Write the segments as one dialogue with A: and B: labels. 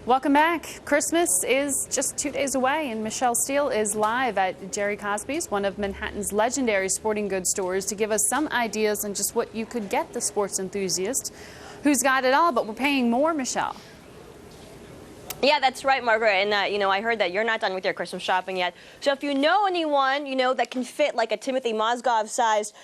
A: Welcome back. Christmas is just 2 days away, and Michelle Steele is live at Jerry Cosby's, one of Manhattan's legendary sporting goods stores, to give us some ideas on just what you could get the sports enthusiast who's got it all, but we're paying more, Michelle.
B: Yeah, that's right, Margaret. And, I heard that you're not done with your Christmas shopping yet. So if you know anyone, that can fit like a Timothy Mozgov-sized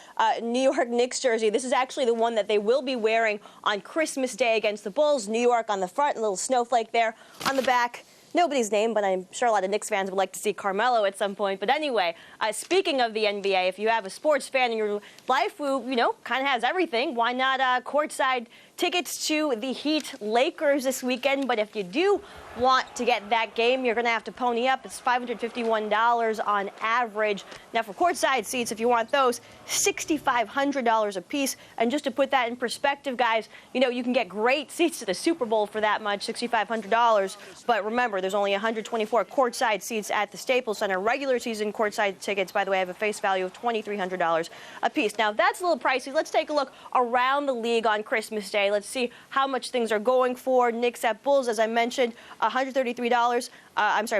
B: New York Knicks jersey, this is actually the one that they will be wearing on Christmas Day against the Bulls. New York on the front, a little snowflake there on the back. Nobody's name, but I'm sure a lot of Knicks fans would like to see Carmelo at some point. But anyway, speaking of the NBA, if you have a sports fan in your life who, kind of has everything, why not courtside tickets to the Heat Lakers this weekend? But if you do want to get that game, you're going to have to pony up. It's $551 on average. Now, for courtside seats, if you want those, $6,500 a piece. And just to put that in perspective, guys, you can get great seats to the Super Bowl for that much, $6,500. But remember, there's only 124 courtside seats at the Staples Center. Regular season courtside tickets, by the way, have a face value of $2,300 a piece. Now, that's a little pricey. Let's take a look around the league on Christmas Day. Let's see how much things are going for. Knicks at Bulls, as I mentioned, $133.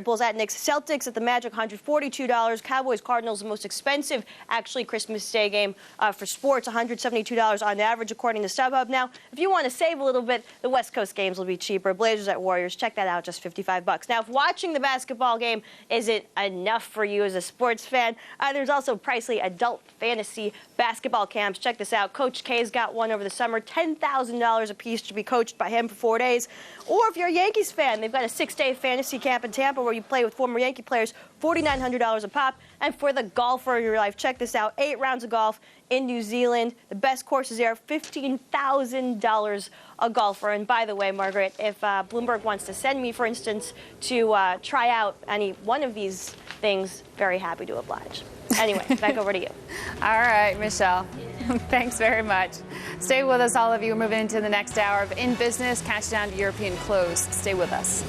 B: Bulls at Knicks. Celtics at the Magic, $142. Cowboys, Cardinals, the most expensive, actually, Christmas Day game for sports, $172 on average, according to StubHub. Now, if you want to save a little bit, the West Coast games will be cheaper. Blazers at Warriors, check that out, just $55. Now, if watching the basketball game isn't enough for you as a sports fan, there's also pricey adult fantasy basketball camps. Check this out. Coach K's got one over the summer, $10,000 a piece to be coached by him for 4 days. Or if you're a Yankees fan, they've got a 6-day fantasy camp in Tampa where you play with former Yankee players, $4,900 a pop. And for the golfer in your life, check this out, 8 rounds of golf in New Zealand. The best courses there, $15,000 a golfer. And by the way, Margaret, if Bloomberg wants to send me, for instance, to try out any one of these things, very happy to oblige. Anyway, back over to you.
A: All right, Michelle. Thanks very much. Stay with us, all of you. We're moving into the next hour of In Business. Countdown to European close. Stay with us.